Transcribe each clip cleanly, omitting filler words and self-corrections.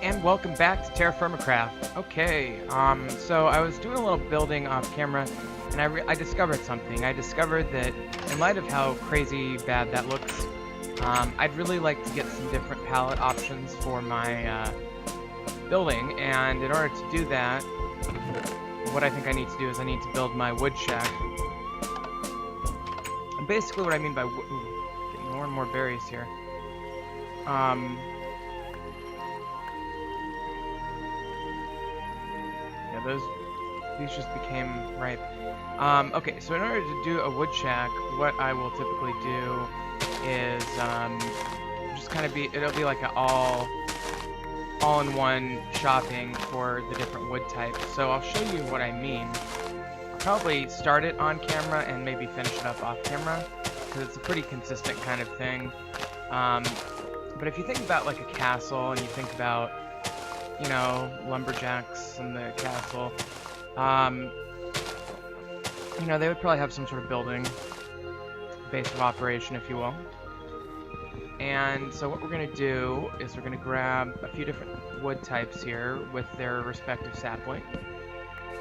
and welcome back to Terrafirmacraft. Okay, so I was doing a little building off camera, and I discovered something. I discovered that in light of how crazy bad that looks, I'd really like to get some different palette options for my building, and in order to do that, what I think I need to do is I need to build my wood shack. And basically what I mean by getting more and more berries here. Yeah, these just became ripe. Okay, so in order to do a wood shack, what I will typically do is just kind of it'll be like an all-in-one shopping for the different wood types. So I'll show you what I mean. I'll probably start it on camera and maybe finish it up off camera, because it's a pretty consistent kind of thing. But if you think about like a castle, and you think about, you know, lumberjacks in the castle, you know, they would probably have some sort of building, base of operation, if you will. And so what we're going to do is we're going to grab a few different wood types here with their respective sapling.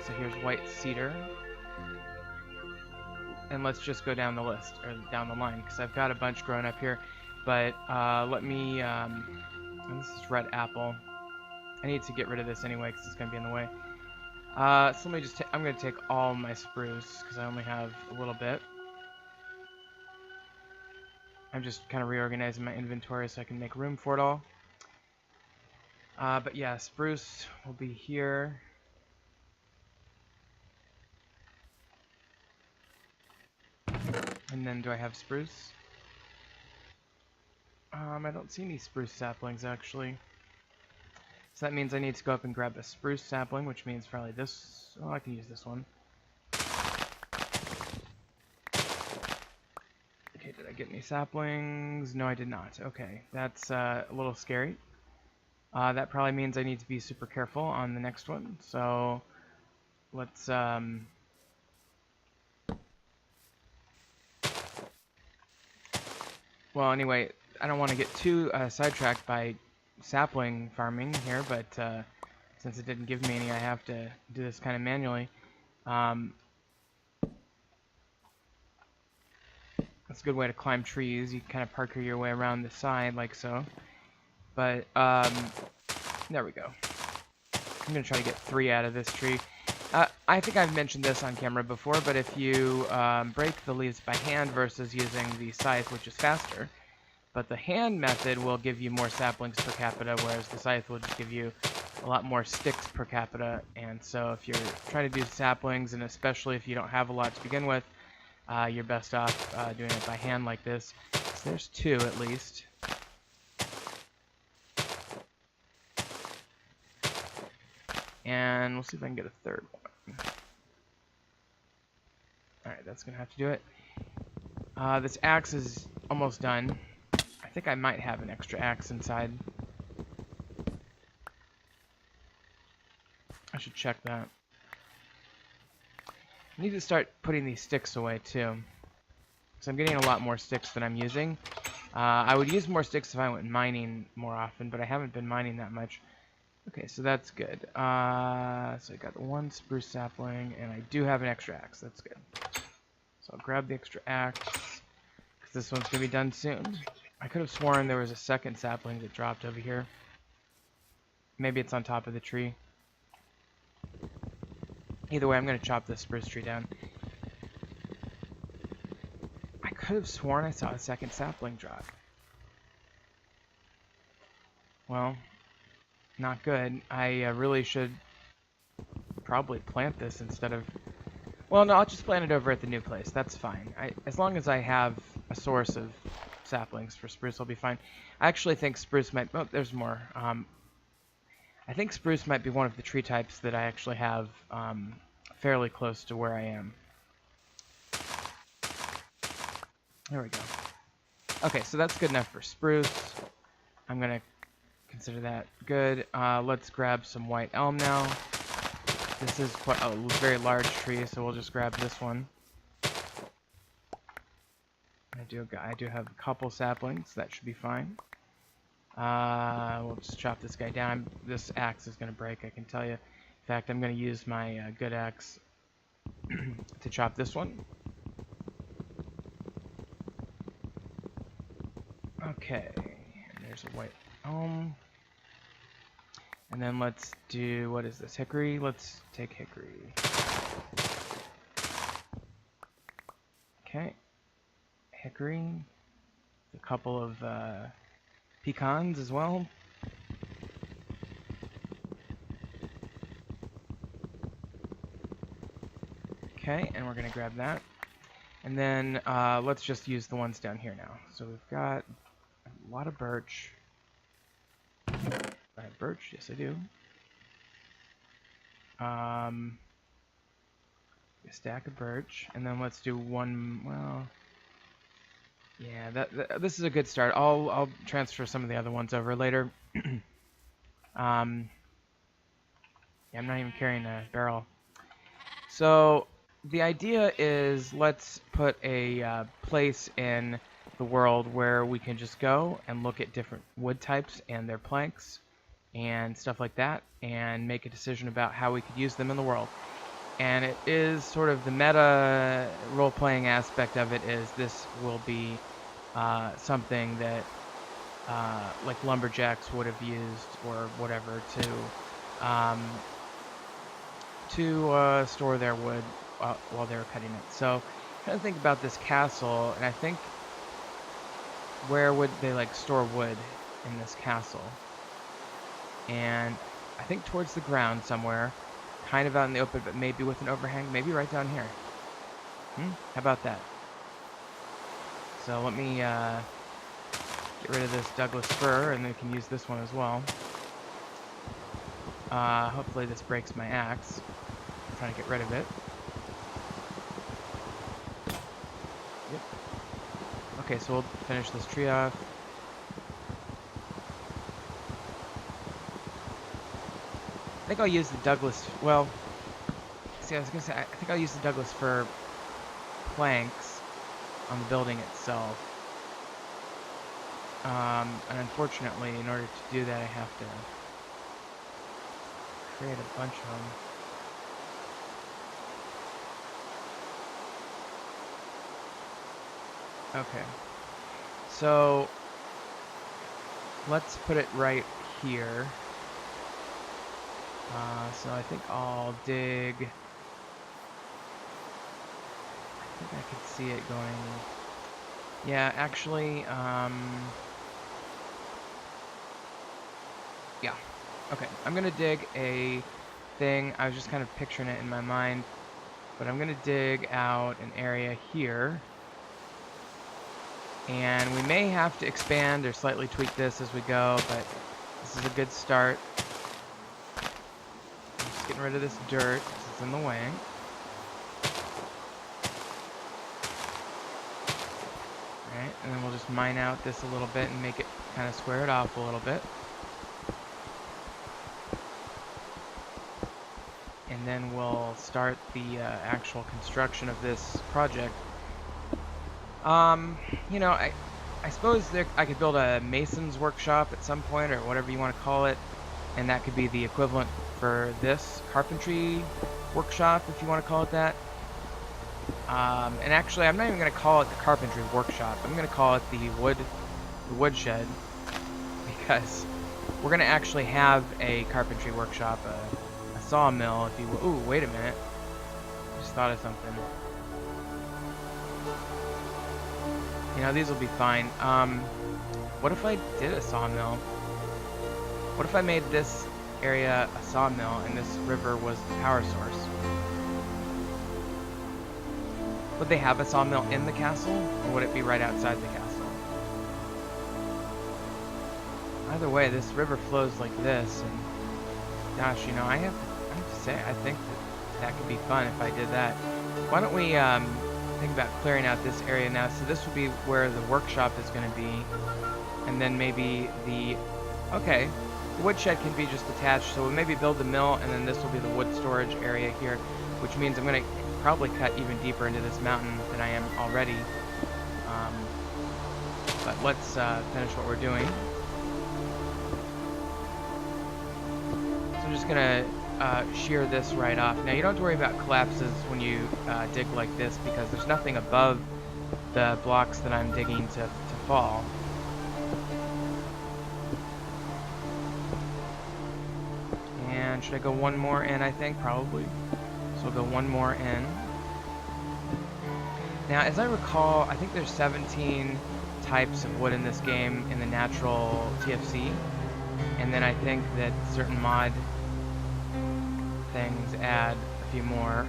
So here's white cedar. And let's just go down the list, or down the line, because I've got a bunch growing up here. But let me, and this is red apple. I need to get rid of this anyway, because it's going to be in the way. So let me just, I'm going to take all my spruce, because I only have a little bit. I'm just kind of reorganizing my inventory so I can make room for it all. But yeah, spruce will be here. And then do I have spruce? I don't see any spruce saplings actually. So that means I need to go up and grab a spruce sapling, which means probably this. Oh, I can use this one. Okay, did I get any saplings? No, I did not. Okay, that's a little scary. That probably means I need to be super careful on the next one. So let's well, anyway, I don't want to get too sidetracked by sapling farming here, but since it didn't give me any, I have to do this kind of manually. That's a good way to climb trees. You kind of parkour your way around the side like so. But there we go. I'm gonna try to get 3 out of this tree. I think I've mentioned this on camera before, but if you break the leaves by hand versus using the scythe, which is faster, but the hand method will give you more saplings per capita, whereas the scythe will just give you a lot more sticks per capita. And so if you're trying to do saplings, and especially if you don't have a lot to begin with, you're best off doing it by hand like this. So there's 2 at least. And we'll see if I can get a 3rd one. Alright, that's going to have to do it. This axe is almost done. I think I might have an extra axe inside. I should check that. I need to start putting these sticks away too. So I'm getting a lot more sticks than I'm using. I would use more sticks if I went mining more often, but I haven't been mining that much. Okay, so that's good. So I got 1 spruce sapling, and I do have an extra axe. That's good. So I'll grab the extra axe, because this one's going to be done soon. I could have sworn there was a 2nd sapling that dropped over here. Maybe it's on top of the tree. Either way, I'm going to chop this spruce tree down. I could have sworn I saw a 2nd sapling drop. Well, not good. I really should probably plant this instead of... Well, no, I'll just plant it over at the new place. That's fine. As long as I have a source of saplings for spruce, I'll be fine. I actually think spruce might... Oh, there's more. I think spruce might be one of the tree types that I actually have fairly close to where I am. There we go. Okay, so that's good enough for spruce. I'm going to consider that good. Let's grab some white elm now. This is quite a very large tree, so we'll just grab this one. I do have a couple saplings, that should be fine. We'll just chop this guy down. This axe is going to break, I can tell you. In fact, I'm going to use my good axe to chop this one. Okay, and there's a white elm. And then let's do, what is this, hickory? Let's take hickory. Okay, hickory. A couple of pecans as well. Okay, and we're going to grab that. And then let's just use the ones down here now. So we've got a lot of birch. I have birch? Yes, I do. A stack of birch. And then let's do one, well... Yeah, this is a good start. I'll transfer some of the other ones over later. Yeah, I'm not even carrying a barrel. So the idea is let's put a place in the world where we can just go and look at different wood types and their planks and stuff like that and make a decision about how we could use them in the world. And it is sort of the meta role-playing aspect of it is this will be something that like lumberjacks would have used or whatever to store their wood while they were cutting it. So I'm trying to think about this castle, and I think where would they like store wood in this castle? And I think towards the ground somewhere, kind of out in the open, but maybe with an overhang, maybe right down here. How about that? So let me get rid of this Douglas fir, and then we can use this one as well. Hopefully this breaks my axe. I'm trying to get rid of it. Yep. Okay, so we'll finish this tree off. I think I'll use the Douglas, well, see, I was going to say, I think I'll use the Douglas fir planks on the building itself. And unfortunately, in order to do that, I have to create a bunch of them. Okay. So, let's put it right here. So I think I'll dig... I think I could see it going... Yeah, actually, yeah. Okay, I'm gonna dig a thing. I was just kind of picturing it in my mind. But I'm gonna dig out an area here. And we may have to expand or slightly tweak this as we go, but this is a good start. I'm just getting rid of this dirt because it's in the way. Alright, and then we'll just mine out this a little bit and make it kind of square it off a little bit. And then we'll start the actual construction of this project. You know, I suppose I could build a mason's workshop at some point, or whatever you want to call it, and that could be the equivalent for this carpentry workshop, if you want to call it that. And actually, I'm not even going to call it the carpentry workshop. I'm going to call it the woodshed, because we're going to actually have a carpentry workshop, a sawmill, if you will. Ooh, wait a minute. I just thought of something. You know, these will be fine. What if I did a sawmill? What if I made this area a sawmill and this river was the power source? Would they have a sawmill in the castle, or would it be right outside the castle? Either way, this river flows like this, and gosh, you know, I have to say, I think that could be fun if I did that. Why don't we think about clearing out this area now? So this would be where the workshop is going to be, and then maybe the woodshed can be just attached. So we'll maybe build the mill, and then this will be the wood storage area here, which means I'm going to probably cut even deeper into this mountain than I am already. But let's finish what we're doing. just gonna shear this right off. Now you don't have to worry about collapses when you dig like this, because there's nothing above the blocks that I'm digging to fall. And should I go one more in? I think probably. So we'll go one more in. Now, as I recall, I think there's 17 types of wood in this game in the natural TFC, and then I think that certain mod things add a few more.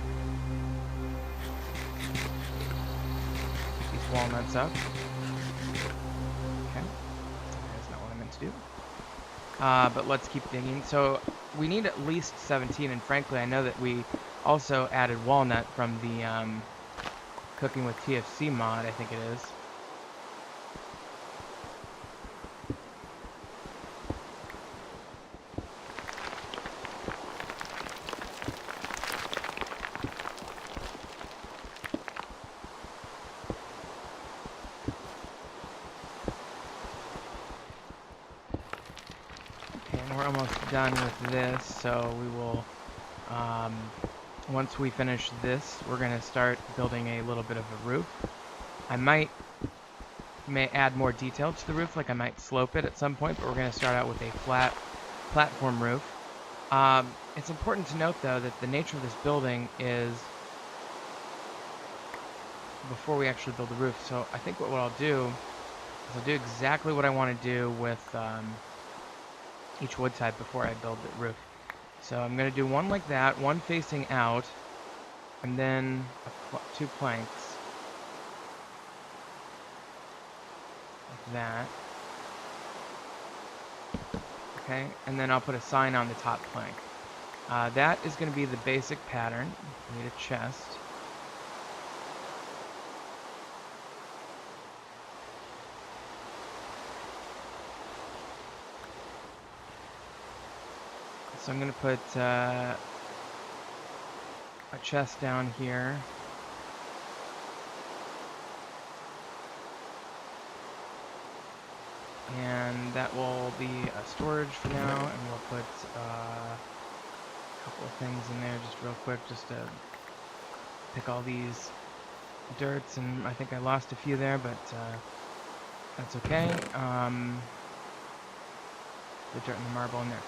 Pick these walnuts up. Okay, that's not what I meant to do. But let's keep digging. So we need at least 17, and frankly, I know that we also added walnut from the Cooking with TFC mod, I think it is. Okay, and we're almost done with this, so we will once we finish this, we're going to start building a little bit of a roof. I may add more detail to the roof, like I might slope it at some point, but we're going to start out with a flat platform roof. It's important to note, though, that the nature of this building is before we actually build the roof. So I think what I'll do is I'll do exactly what I want to do with each wood type before I build the roof. So I'm going to do one like that, one facing out, and then two planks, like that. Okay, and then I'll put a sign on the top plank. That is going to be the basic pattern. We need a chest. So I'm going to put a chest down here. And that will be a storage for now, and we'll put a couple of things in there just real quick, just to pick all these dirts, and I think I lost a few there, but that's okay. The dirt and the marble in there.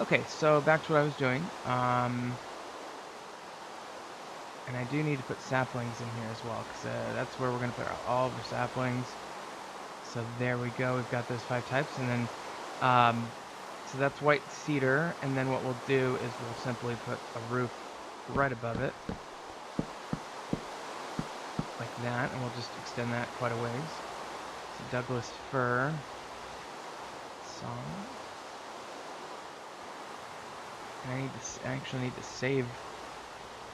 Okay, so back to what I was doing. And I do need to put saplings in here as well, because that's where we're going to put all of our saplings. So there we go, we've got those 5 types, and then, so that's white cedar, and then what we'll do is we'll simply put a roof right above it, like that, and we'll just extend that quite a ways. So Douglas fir, solid. And I actually need to save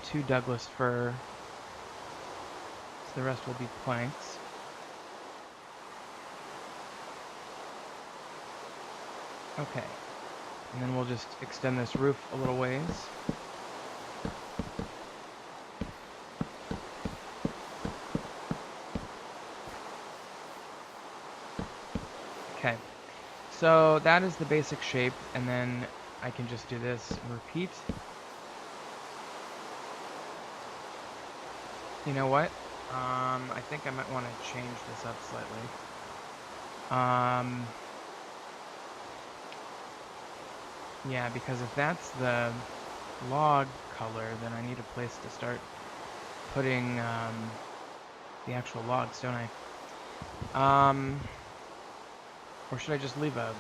2 Douglas fir, so the rest will be planks. Okay, and then we'll just extend this roof a little ways. Okay, so that is the basic shape, and then I can just do this and repeat. You know what? I think I might want to change this up slightly. Yeah, because if that's the log color, then I need a place to start putting the actual logs, don't I? Or should I just leave a...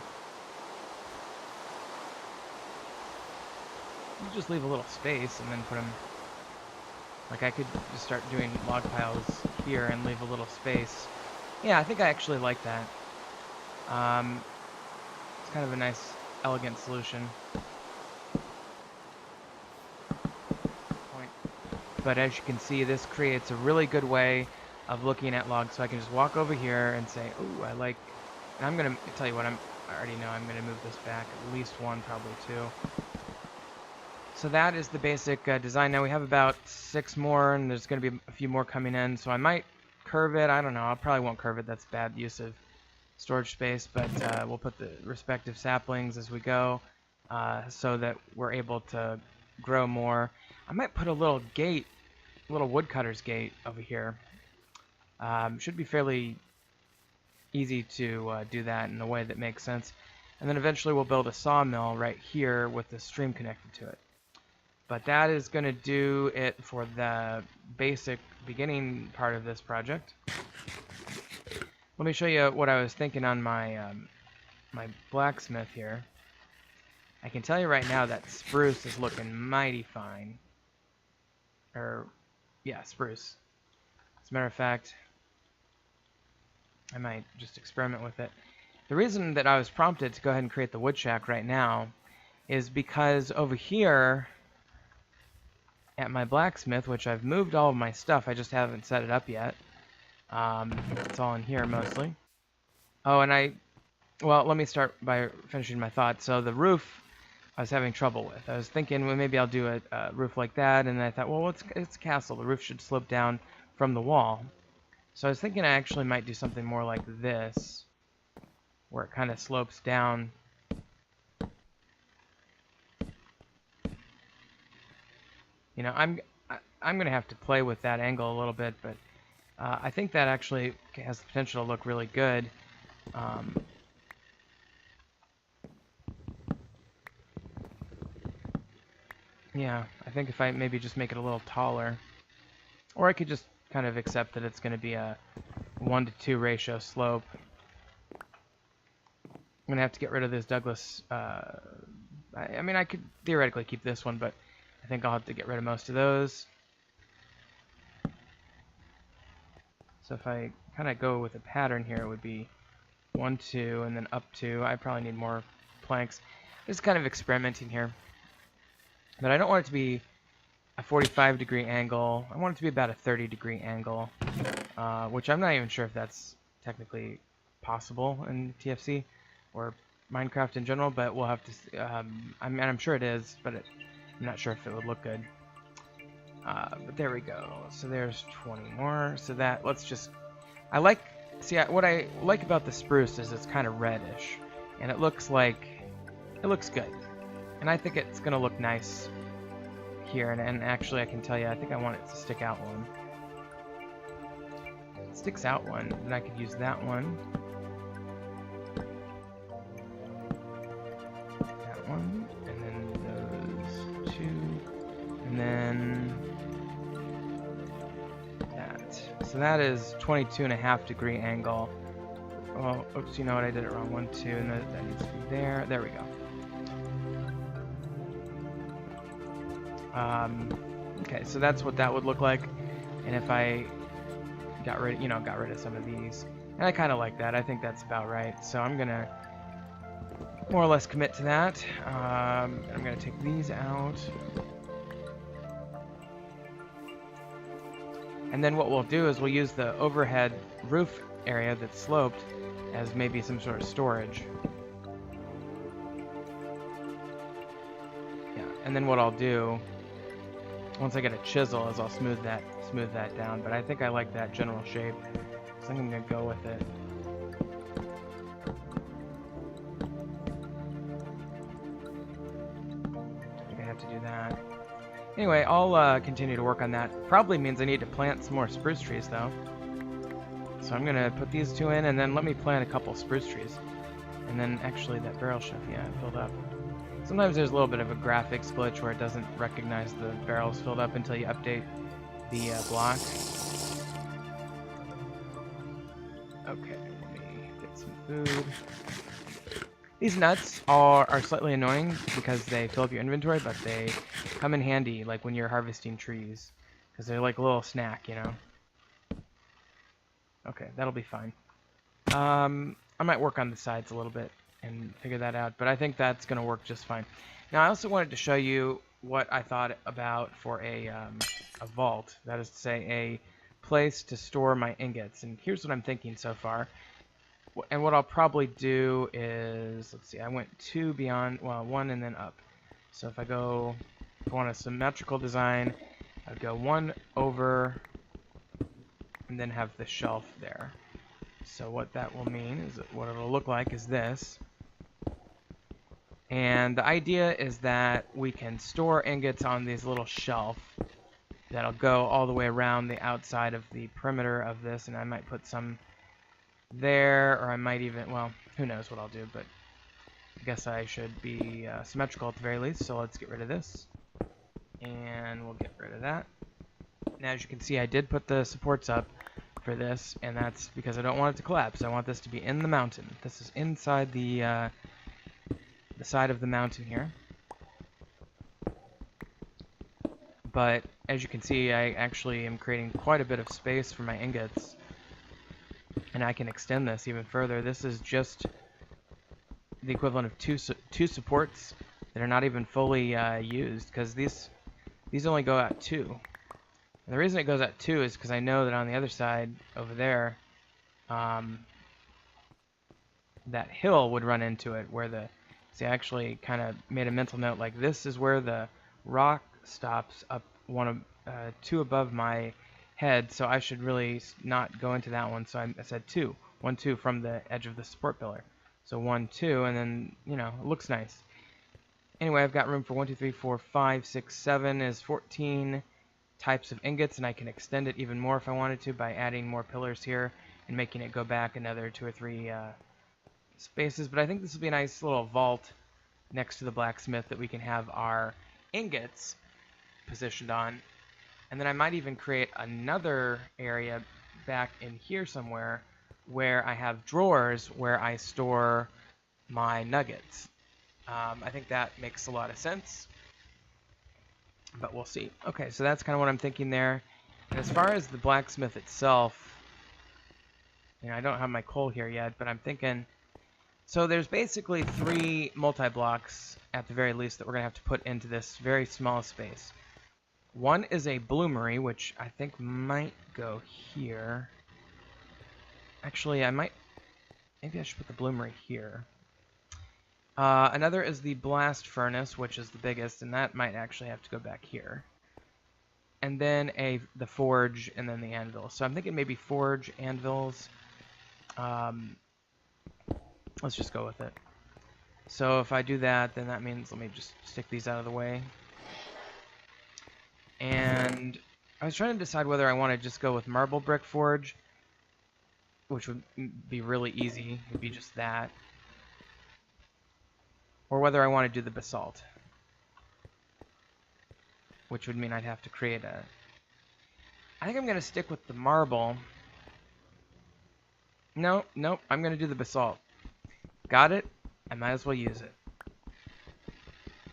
just leave a little space and then put them... Like, I could just start doing log piles here and leave a little space. Yeah, I think I actually like that. It's kind of a nice, elegant solution. But as you can see, this creates a really good way of looking at logs. So I can just walk over here and say, "Ooh, I like..." And I'm gonna tell you what, I already know I'm gonna move this back at least 1, probably 2. So that is the basic design. Now we have about 6 more, and there's going to be a few more coming in. So I might curve it. I don't know. I probably won't curve it. That's bad use of storage space. But we'll put the respective saplings as we go. so that we're able to grow more. I might put a little gate, a little woodcutter's gate over here. Should be fairly easy to do that in a way that makes sense. And then eventually we'll build a sawmill right here with the stream connected to it. But that is going to do it for the basic beginning part of this project. Let me show you what I was thinking on my my blacksmith here. I can tell you right now that spruce is looking mighty fine. Yeah, spruce. As a matter of fact, I might just experiment with it. The reason that I was prompted to go ahead and create the wood shack right now is because over here at my blacksmith, which I've moved all of my stuff, I just haven't set it up yet. It's all in here mostly. Oh, and well, let me start by finishing my thought. So the roof I was having trouble with. I was thinking, well, maybe I'll do a roof like that, and then I thought, well, it's a castle. The roof should slope down from the wall. So I was thinking I actually might do something more like this, where it kind of slopes down. You know, I'm going to have to play with that angle a little bit, but I think that actually has the potential to look really good. Yeah, I think if I maybe just make it a little taller, or I could just kind of accept that it's going to be a 1-to-2 ratio slope. I'm going to have to get rid of this Douglas. I mean, I could theoretically keep this one, but I think I'll have to get rid of most of those. So if I kind of go with a pattern here, it would be 1, 2, and then up 2. I probably need more planks. Just kind of experimenting here. But I don't want it to be a 45-degree angle. I want it to be about a 30-degree angle, which I'm not even sure if that's technically possible in TFC or Minecraft in general, but we'll have to see. I'm sure it is, but I'm not sure if it would look good. But there we go. So there's 20 more. So that, let's just, what I like about the spruce is it's kind of reddish, and it looks good. And I think it's going to look nice here, and actually I can tell you, I think I want it to stick out one. It sticks out one, and I could use that one. That one, and then those two, and then that. So that is 22.5-degree angle. Oh, oops, you know what, I did it wrong. 1, 2, and that needs to be there. There we go. Okay, so that's what that would look like, and if I got rid of some of these, and I kind of like that. I think that's about right. So I'm gonna more or less commit to that. I'm gonna take these out, and then what we'll do is we'll use the overhead roof area that's sloped as maybe some sort of storage. Yeah, and then what I'll do, once I get a chisel, is I'll smooth that down. But I think I like that general shape, so I'm gonna go with it. I think I have to do that. Anyway, I'll continue to work on that. Probably means I need to plant some more spruce trees, though. So I'm gonna put these two in, and then let me plant a couple spruce trees. And then actually that barrel should, yeah, filled up. Sometimes there's a little bit of a graphics glitch where it doesn't recognize the barrels filled up until you update the block. Okay, let me get some food. These nuts are slightly annoying because they fill up your inventory, but they come in handy like when you're harvesting trees, because they're like a little snack, you know. Okay, that'll be fine. I might work on the sides a little bit and figure that out, but I think that's going to work just fine. Now, I also wanted to show you what I thought about for a vault, that is to say, a place to store my ingots. And here's what I'm thinking so far. And what I'll probably do is, let's see, I went 2 beyond, well, 1 and then up. So if I want a symmetrical design, I'd go 1 over and then have the shelf there. So what that will mean is that what it'll look like is this. And the idea is that we can store ingots on these little shelf that'll go all the way around the outside of the perimeter of this, and I might put some there, or I might even, well, who knows what I'll do, but I guess I should be symmetrical at the very least. So let's get rid of this, and we'll get rid of that. Now, as you can see, I did put the supports up for this, and that's because I don't want it to collapse. I want this to be in the mountain. This is inside the side of the mountain here. But as you can see, I actually am creating quite a bit of space for my ingots, and I can extend this even further. This is just the equivalent of two supports that are not even fully used, because these only go out 2. And the reason it goes out 2 is because I know that on the other side over there, that hill would run into it, where the, see, I actually kind of made a mental note, like this is where the rock stops up 2 above my head, so I should really not go into that one. So I said 2, 1, 2 from the edge of the support pillar. So 1, 2, and then, you know, it looks nice. Anyway, I've got room for 1, 2, 3, 4, 5, 6, 7 is 14 types of ingots, and I can extend it even more if I wanted to by adding more pillars here and making it go back another 2 or 3 spaces. But I think this will be a nice little vault next to the blacksmith that we can have our ingots positioned on. And then I might even create another area back in here somewhere where I have drawers where I store my nuggets. I think that makes a lot of sense, but we'll see. Okay, so that's kind of what I'm thinking there. And as far as the blacksmith itself, you know, I don't have my coal here yet, but I'm thinking, so there's basically 3 multi-blocks at the very least that we're going to have to put into this very small space. One is a bloomery, which I think might go here. Actually, maybe I should put the bloomery here. Another is the blast furnace, which is the biggest, and that might actually have to go back here. And then the forge, and then the anvil. So I'm thinking maybe forge, anvils. Let's just go with it. So if I do that, then that means, let me just stick these out of the way. And I was trying to decide whether I want to just go with marble brick forge, which would be really easy. It would be just that. Or whether I want to do the basalt, which would mean I'd have to create I think I'm going to stick with the marble. Nope, I'm going to do the basalt. Got it? I might as well use it.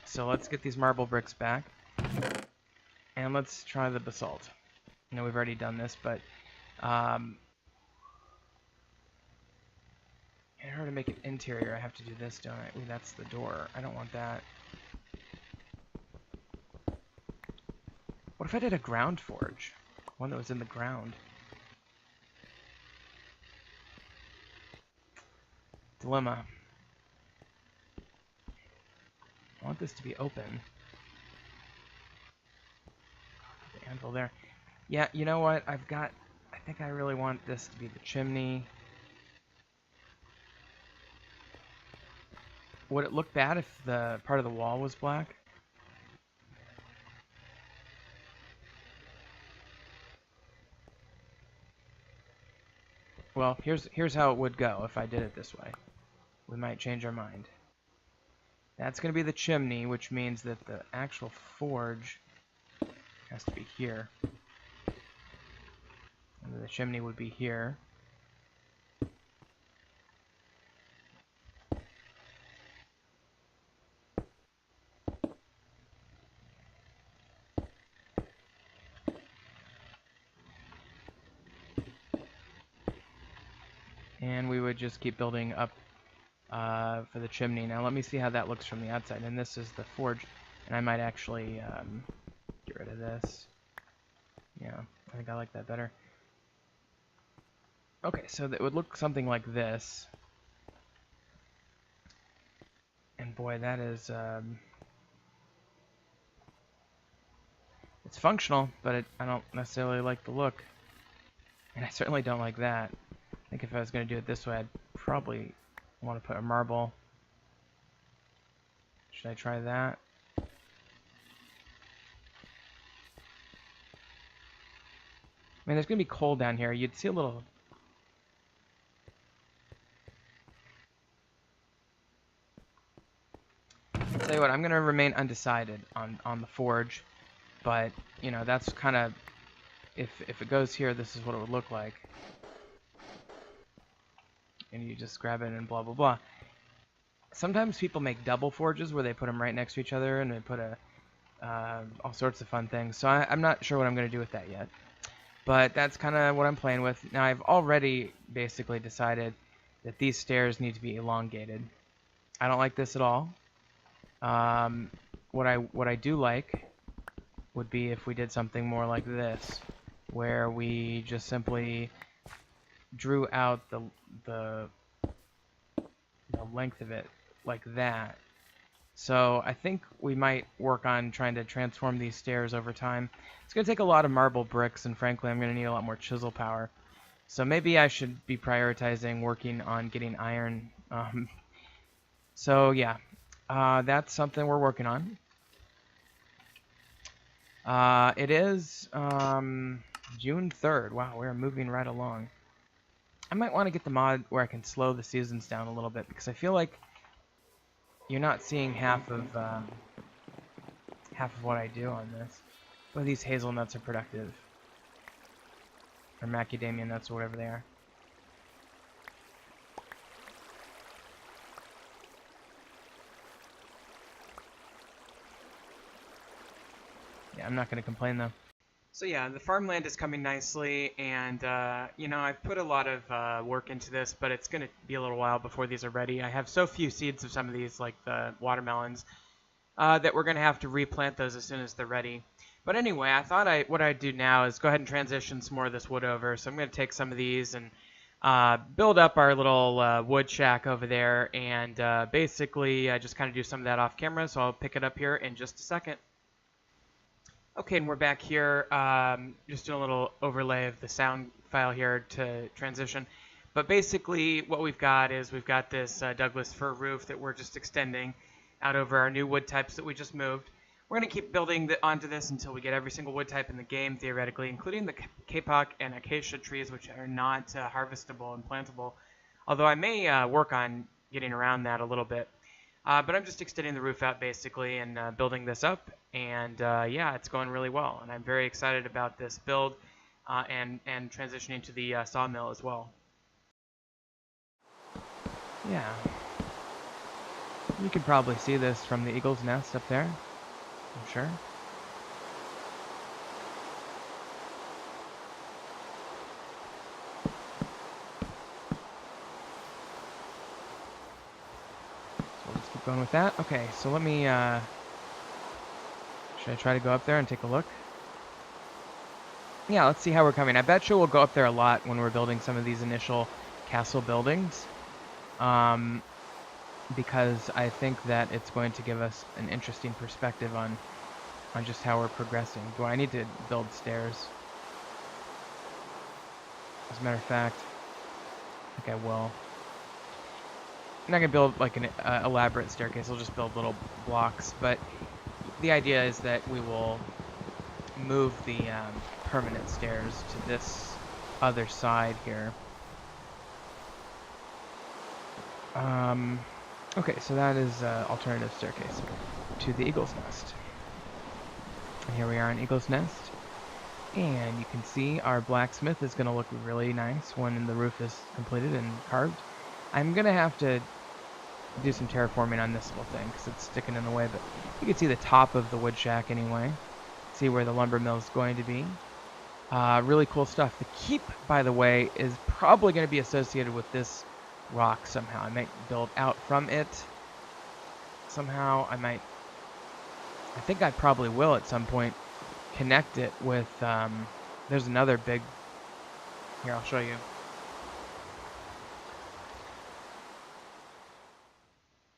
So let's get these marble bricks back. And let's try the basalt. I know we've already done this, but in order to make an interior, I have to do this, don't I? Ooh, that's the door. I don't want that. What if I did a ground forge? One that was in the ground. Dilemma. I want this to be open. The anvil there. Yeah, you know what? I think I really want this to be the chimney. Would it look bad if the part of the wall was black? Well, here's how it would go if I did it this way. We might change our mind. That's going to be the chimney, which means that the actual forge has to be here. And the chimney would be here. And we would just keep building up for the chimney. Now let me see how that looks from the outside. And this is the forge. And I might actually get rid of this. Yeah, I think I like that better. Okay, so that would look something like this. And boy, that is... it's functional, but I don't necessarily like the look. And I certainly don't like that. I think if I was going to do it this way, I'd probably want to put a marble Should I try that? I mean, there's going to be coal down here. You'd see a little... I'll tell you what, I'm going to remain undecided on the forge. But, you know, that's kind of... If it goes here, this is what it would look like. And you just grab it and blah, blah, blah. Sometimes people make double forges where they put them right next to each other and they put all sorts of fun things. So I'm not sure what I'm going to do with that yet. But that's kind of what I'm playing with. Now I've already basically decided that these stairs need to be elongated. I don't like this at all. What I do like would be if we did something more like this, where we just simply drew out the length of it like that. So I think we might work on trying to transform these stairs over time. It's going to take a lot of marble bricks, and frankly I'm going to need a lot more chisel power. So maybe I should be prioritizing working on getting iron. So yeah, that's something we're working on. It is June 3rd. Wow, we're moving right along. I might want to get the mod where I can slow the seasons down a little bit, because I feel like you're not seeing half of what I do on this. Well, these hazelnuts are productive, or macadamia nuts, or whatever they are. Yeah, I'm not going to complain though. So yeah, the farmland is coming nicely, and you know, I've put a lot of work into this, but it's going to be a little while before these are ready. I have so few seeds of some of these, like the watermelons, that we're going to have to replant those as soon as they're ready. But anyway, I thought what I'd do now is go ahead and transition some more of this wood over. So I'm going to take some of these and build up our little wood shack over there, and basically just kind of do some of that off camera, so I'll pick it up here in just a second. Okay, and we're back here, just doing a little overlay of the sound file here to transition. But basically what we've got is we've got this Douglas fir roof that we're just extending out over our new wood types that we just moved. We're going to keep building onto this until we get every single wood type in the game, theoretically, including the kapok and acacia trees, which are not harvestable and plantable, although I may work on getting around that a little bit. But I'm just extending the roof out basically and building this up, and yeah, it's going really well, and I'm very excited about this build and transitioning to the sawmill as well. Yeah, you can probably see this from the eagle's nest up there, I'm sure. Going with that. Okay, so let me should I try to go up there and take a look? Yeah, let's see how we're coming. I bet you we'll go up there a lot when we're building some of these initial castle buildings, because I think that it's going to give us an interesting perspective on just how we're progressing. Do I need to build stairs? As a matter of fact, I think I will. I'm not going to build like an elaborate staircase, I'll just build little blocks, but the idea is that we will move the permanent stairs to this other side here. Okay, so that is alternative staircase to the eagle's nest. And here we are in Eagle's Nest, and you can see our blacksmith is going to look really nice when the roof is completed and carved. I'm going to have to do some terraforming on this little thing because it's sticking in the way, but you can see the top of the wood shack anyway. See where the lumber mill is going to be. Really cool stuff. The keep, by the way, is probably going to be associated with this rock somehow. I might build out from it somehow. I think I probably will at some point connect it with, there's another big, here I'll show you.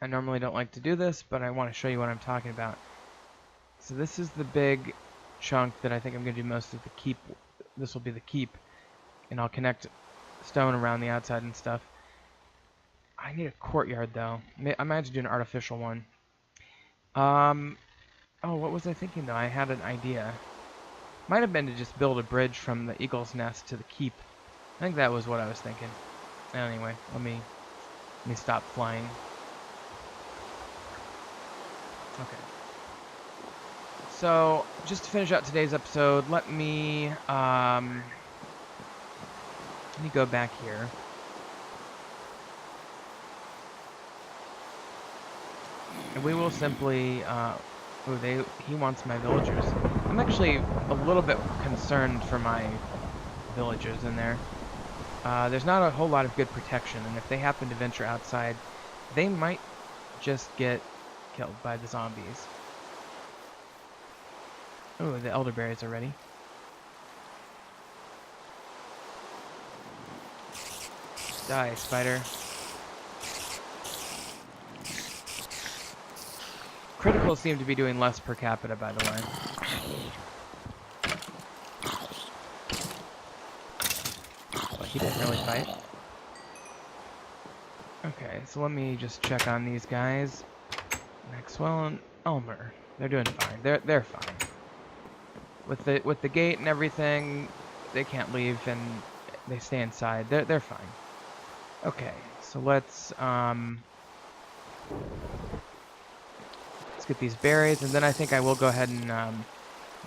I normally don't like to do this, but I want to show you what I'm talking about. So this is the big chunk that I think I'm going to do most of the keep. This will be the keep, and I'll connect stone around the outside and stuff. I need a courtyard though. I might have to do an artificial one. Oh, what was I thinking though? I had an idea. Might have been to just build a bridge from the eagle's nest to the keep. I think that was what I was thinking. Anyway, let me stop flying. Okay. So, just to finish out today's episode, let me go back here. And we will simply, he wants my villagers. I'm actually a little bit concerned for my villagers in there. There's not a whole lot of good protection, and if they happen to venture outside, they might just get killed by the zombies. Oh, the elderberries are ready. Die, spider. Criticals seem to be doing less per capita, by the way. But he didn't really fight. Okay, so let me just check on these guys. Maxwell and Elmer. They're doing fine. They're fine. With the gate and everything, they can't leave and they stay inside. They're fine. Okay, so let's get these berries, and then I think I will go ahead and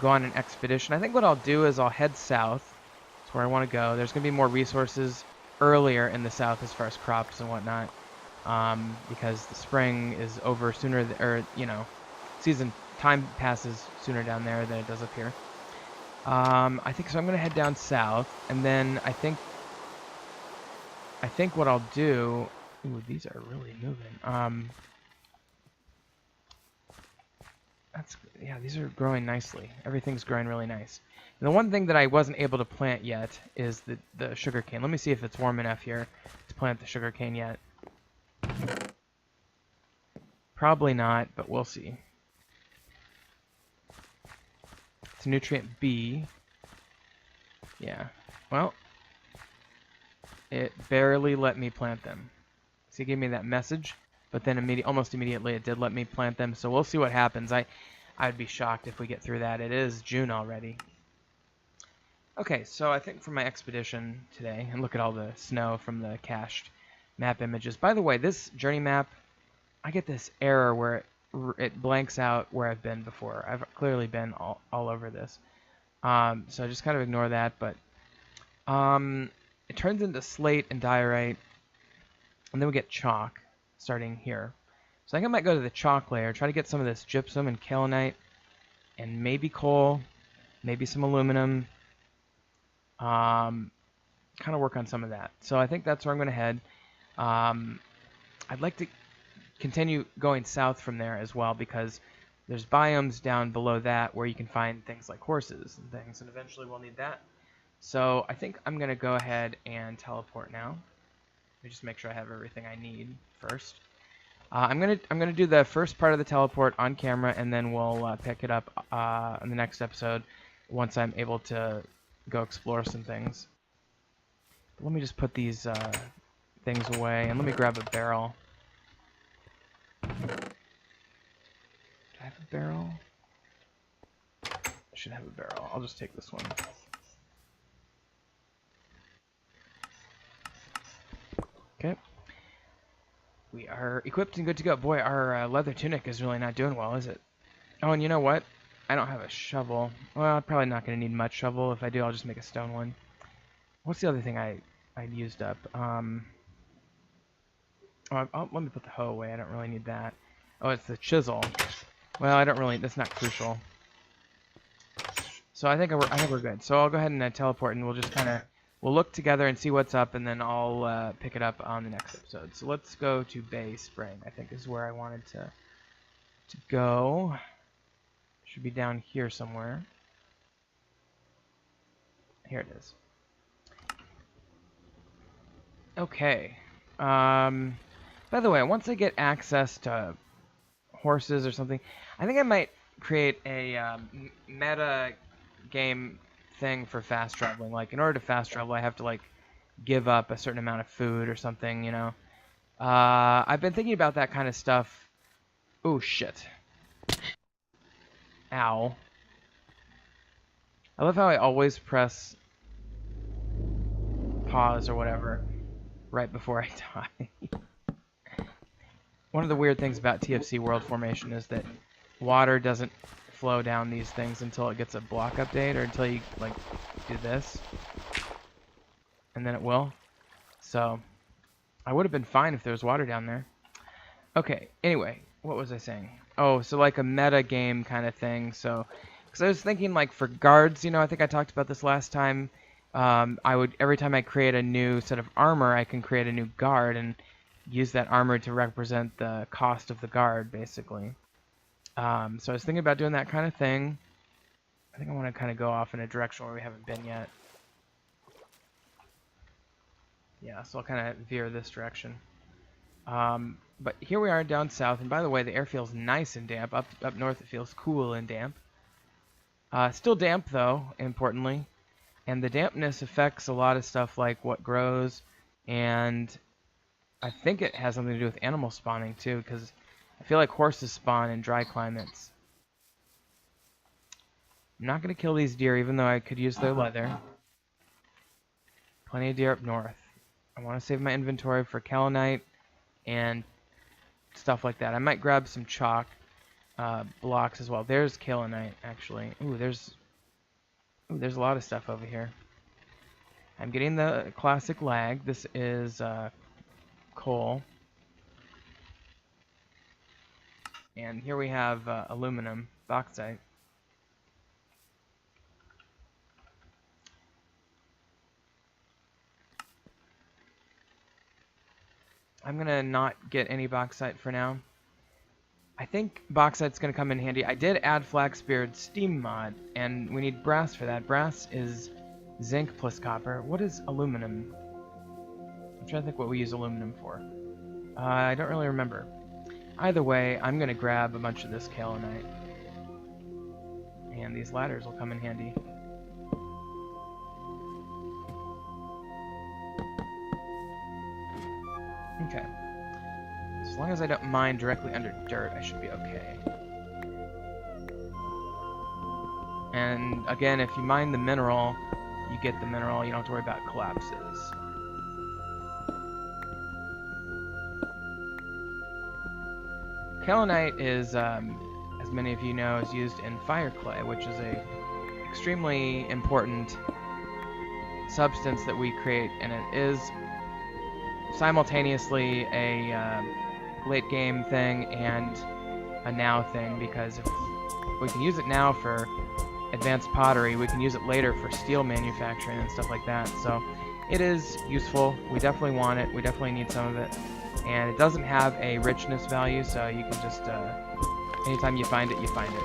go on an expedition. I think what I'll do is I'll head south. That's where I want to go. There's going to be more resources earlier in the south as far as crops and whatnot, because the spring is over sooner, or season time passes sooner down there than it does up here. I think so. I'm going to head down south, and then I think what I'll do. Ooh, these are really moving. Yeah, these are growing nicely. Everything's growing really nice. And the one thing that I wasn't able to plant yet is the sugarcane. Let me see if it's warm enough here to plant the sugarcane yet. Probably not, but we'll see. It's nutrient B. Yeah. Well, it barely let me plant them. So it gave me that message, but then almost immediately it did let me plant them. So we'll see what happens. I'd be shocked if we get through that. It is June already. Okay, so I think for my expedition today, and look at all the snow from the cached map images. By the way, this journey map, I get this error where it blanks out where I've been before. I've clearly been all over this. So just kind of ignore that, but it turns into slate and diorite, and then we get chalk starting here. So I think I might go to the chalk layer, try to get some of this gypsum and kaolinite, and maybe coal, maybe some aluminum. Kind of work on some of that. So I think that's where I'm going to head. I'd like to continue going south from there as well, because there's biomes down below that where you can find things like horses and things, and eventually we'll need that. So I think I'm going to go ahead and teleport now. Let me just make sure I have everything I need first. I'm gonna do the first part of the teleport on camera, and then we'll pick it up in the next episode once I'm able to go explore some things. But let me just put these things away, and let me grab a barrel. Do I have a barrel? I should have a barrel. I'll just take this one. Okay. We are equipped and good to go. Boy, our leather tunic is really not doing well, is it? Oh, and you know what? I don't have a shovel. Well, I'm probably not going to need much shovel. If I do, I'll just make a stone one. What's the other thing I used up? Let me put the hoe away. I don't really need that. Oh, it's the chisel. Well, I don't really. That's not crucial. So I think we're good. So I'll go ahead and teleport, and we'll just kind of look together and see what's up, and then I'll pick it up on the next episode. So let's go to Bay Spring. I think is where I wanted to go. Should be down here somewhere. Here it is. Okay. By the way, once I get access to horses or something, I think I might create a meta game thing for fast traveling. Like, in order to fast travel, I have to like give up a certain amount of food or something, you know. I've been thinking about that kind of stuff. Oh shit. Ow. I love how I always press pause or whatever right before I die. One of the weird things about TFC world formation is that water doesn't flow down these things until it gets a block update, or until you like do this, and then it will. So I would have been fine if there was water down there. Okay, anyway, what was I saying? Oh, so like a meta game kind of thing. So, because I was thinking like for guards, you know, I think I talked about this last time. I would, every time I create a new set of armor, I can create a new guard and use that armor to represent the cost of the guard, basically. So I was thinking about doing that kind of thing. I think I want to kind of go off in a direction where we haven't been yet. Yeah, so I'll kind of veer this direction. But here we are down south, and by the way, the air feels nice and damp. Up north it feels cool and damp. Still damp though, importantly. And the dampness affects a lot of stuff like what grows, and I think it has something to do with animal spawning too, because I feel like horses spawn in dry climates. I'm not going to kill these deer, even though I could use their leather. Plenty of deer up north. I want to save my inventory for kaolinite and stuff like that. I might grab some chalk blocks as well. There's kaolinite, actually. Ooh, there's a lot of stuff over here. I'm getting the classic lag. This is coal. And here we have aluminum, bauxite. I'm going to not get any bauxite for now. I think bauxite's going to come in handy. I did add Flaxbeard's Steam mod, and we need brass for that. Brass is zinc plus copper. What is aluminum? I'm trying to think what we use aluminum for. I don't really remember. Either way, I'm going to grab a bunch of this kaolinite. And these ladders will come in handy. Okay. As long as I don't mine directly under dirt, I should be okay. And again, if you mine the mineral, you get the mineral. You don't have to worry about collapses. Kaolinite is, as many of you know, is used in fire clay, which is a extremely important substance that we create, and it is simultaneously a late game thing and a now thing, because if we can use it now for advanced pottery, we can use it later for steel manufacturing and stuff like that. So it is useful. We definitely want it. We definitely need some of it. And it doesn't have a richness value, so you can just, anytime you find it, you find it.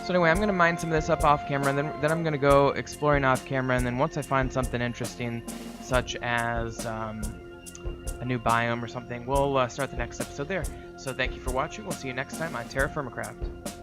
So anyway, I'm going to mine some of this up off camera, and then I'm going to go exploring off camera, and then once I find something interesting, such as a new biome or something, we'll start the next episode there. So thank you for watching. We'll see you next time on TerraFirmacraft.